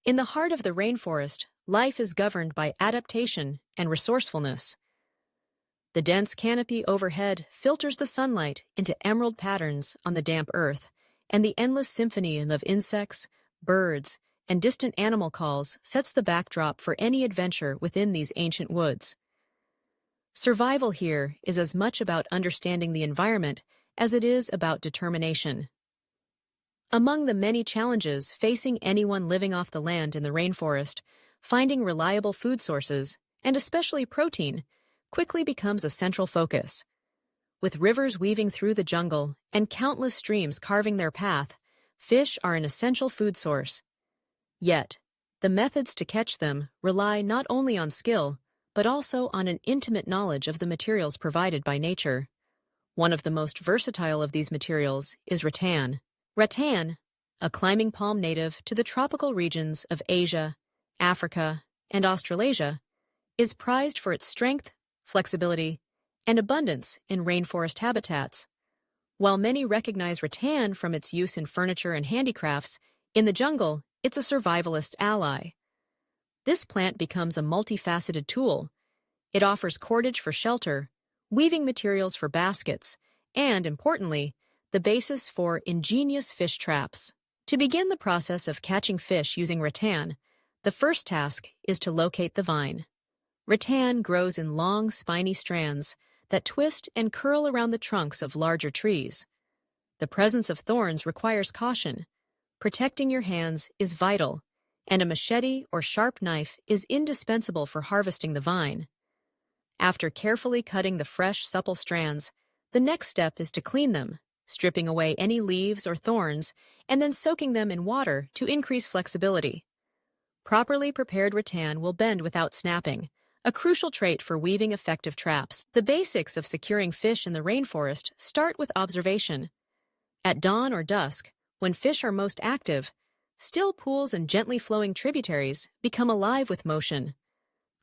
In the heart of the rainforest, life is governed by adaptation and resourcefulness. The dense canopy overhead filters the sunlight into emerald patterns on the damp earth, and the endless symphony of insects, birds, and distant animal calls sets the backdrop for any adventure within these ancient woods. Survival here is as much about understanding the environment as it is about determination. Among the many challenges facing anyone living off the land in the rainforest, finding reliable food sources, and especially protein, quickly becomes a central focus. With rivers weaving through the jungle and countless streams carving their path, fish are an essential food source. Yet, the methods to catch them rely not only on skill, but also on an intimate knowledge of the materials provided by nature. One of the most versatile of these materials is rattan. Rattan, a climbing palm native to the tropical regions of Asia, Africa, and Australasia, is prized for its strength, flexibility, and abundance in rainforest habitats. While many recognize rattan from its use in furniture and handicrafts, in the jungle, it's a survivalist's ally. This plant becomes a multifaceted tool. It offers cordage for shelter, weaving materials for baskets, and, importantly, the basis for ingenious fish traps. To begin the process of catching fish using rattan, the first task is to locate the vine. Rattan grows in long, spiny strands that twist and curl around the trunks of larger trees. The presence of thorns requires caution. Protecting your hands is vital, and a machete or sharp knife is indispensable for harvesting the vine. After carefully cutting the fresh, supple strands, the next step is to clean them, stripping away any leaves or thorns, and then soaking them in water to increase flexibility. Properly prepared rattan will bend without snapping, a crucial trait for weaving effective traps. The basics of securing fish in the rainforest start with observation. At dawn or dusk, when fish are most active, still pools and gently flowing tributaries become alive with motion.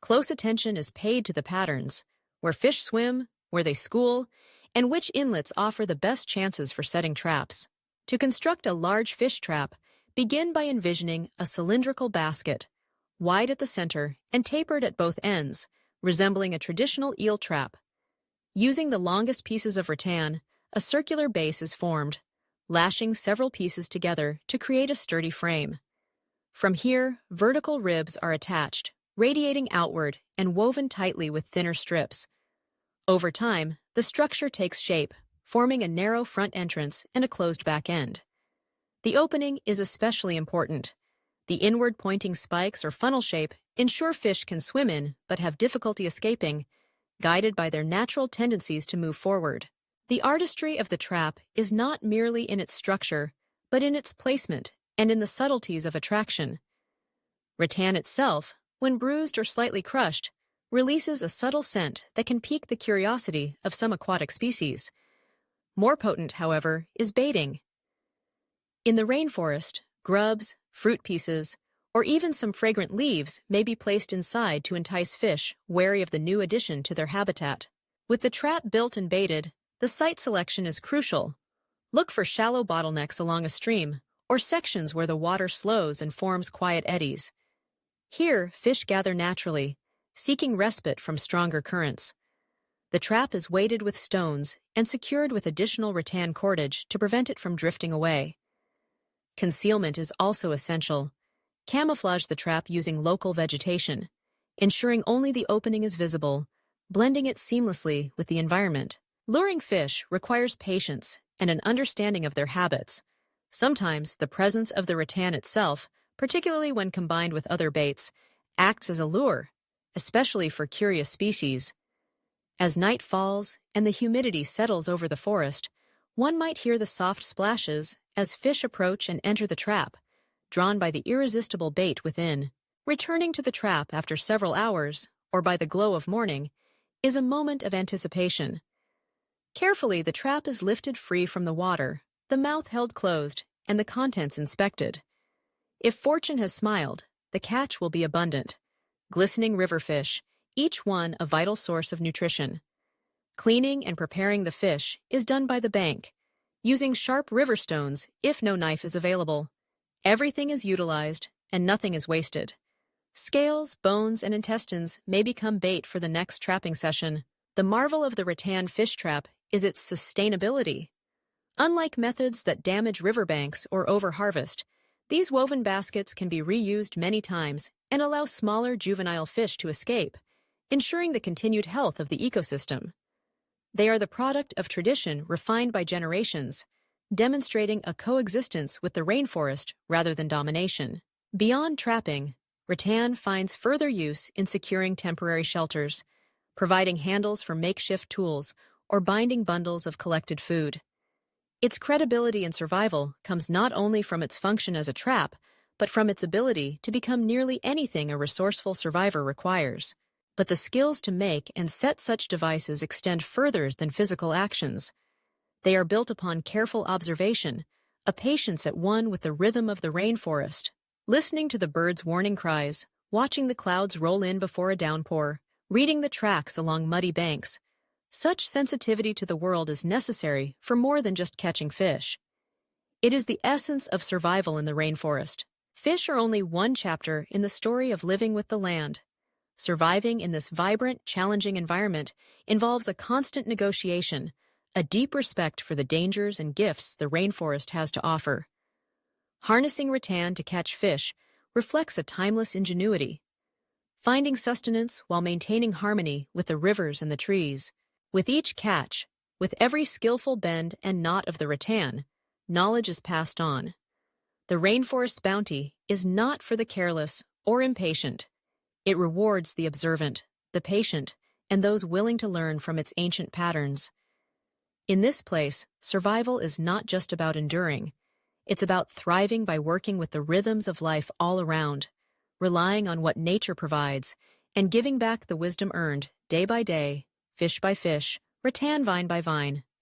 Close attention is paid to the patterns, where fish swim, where they school, and which inlets offer the best chances for setting traps. To construct a large fish trap, begin by envisioning a cylindrical basket, wide at the center and tapered at both ends, resembling a traditional eel trap. Using the longest pieces of rattan, a circular base is formed, lashing several pieces together to create a sturdy frame. From here, vertical ribs are attached, radiating outward and woven tightly with thinner strips. Over time, the structure takes shape, forming a narrow front entrance and a closed back end. The opening is especially important. The inward-pointing spikes or funnel shape ensure fish can swim in but have difficulty escaping, guided by their natural tendencies to move forward. The artistry of the trap is not merely in its structure, but in its placement and in the subtleties of attraction. Rattan itself, when bruised or slightly crushed, releases a subtle scent that can pique the curiosity of some aquatic species. More potent, however, is baiting. In the rainforest, grubs, fruit pieces, or even some fragrant leaves may be placed inside to entice fish wary of the new addition to their habitat. With the trap built and baited, the site selection is crucial. Look for shallow bottlenecks along a stream, or sections where the water slows and forms quiet eddies. Here, fish gather naturally, seeking respite from stronger currents. The trap is weighted with stones and secured with additional rattan cordage to prevent it from drifting away. Concealment is also essential. Camouflage the trap using local vegetation, ensuring only the opening is visible, blending it seamlessly with the environment. Luring fish requires patience and an understanding of their habits. Sometimes the presence of the rattan itself, particularly when combined with other baits, acts as a lure, especially for curious species. As night falls and the humidity settles over the forest, one might hear the soft splashes as fish approach and enter the trap, drawn by the irresistible bait within. Returning to the trap after several hours, or by the glow of morning, is a moment of anticipation. Carefully, the trap is lifted free from the water, the mouth held closed, and the contents inspected. If fortune has smiled, the catch will be abundant. Glistening river fish, each one a vital source of nutrition. Cleaning and preparing the fish is done by the bank, using sharp river stones if no knife is available. Everything is utilized, and nothing is wasted. Scales, bones, and intestines may become bait for the next trapping session. The marvel of the rattan fish trap is its sustainability. Unlike methods that damage riverbanks or overharvest, these woven baskets can be reused many times and allow smaller juvenile fish to escape, ensuring the continued health of the ecosystem. They are the product of tradition refined by generations, demonstrating a coexistence with the rainforest rather than domination. Beyond trapping, rattan finds further use in securing temporary shelters, providing handles for makeshift tools, or binding bundles of collected food. Its credibility and survival comes not only from its function as a trap, but from its ability to become nearly anything a resourceful survivor requires. But the skills to make and set such devices extend further than physical actions. They are built upon careful observation, a patience at one with the rhythm of the rainforest, listening to the birds' warning cries, watching the clouds roll in before a downpour, reading the tracks along muddy banks. Such sensitivity to the world is necessary for more than just catching fish. It is the essence of survival in the rainforest. Fish are only one chapter in the story of living with the land. Surviving in this vibrant, challenging environment involves a constant negotiation, a deep respect for the dangers and gifts the rainforest has to offer. Harnessing rattan to catch fish reflects a timeless ingenuity, finding sustenance while maintaining harmony with the rivers and the trees. With each catch, with every skillful bend and knot of the rattan, knowledge is passed on. The rainforest's bounty is not for the careless or impatient. It rewards the observant, the patient, and those willing to learn from its ancient patterns. In this place, survival is not just about enduring. It's about thriving by working with the rhythms of life all around, relying on what nature provides, and giving back the wisdom earned day by day, fish by fish, rattan vine by vine.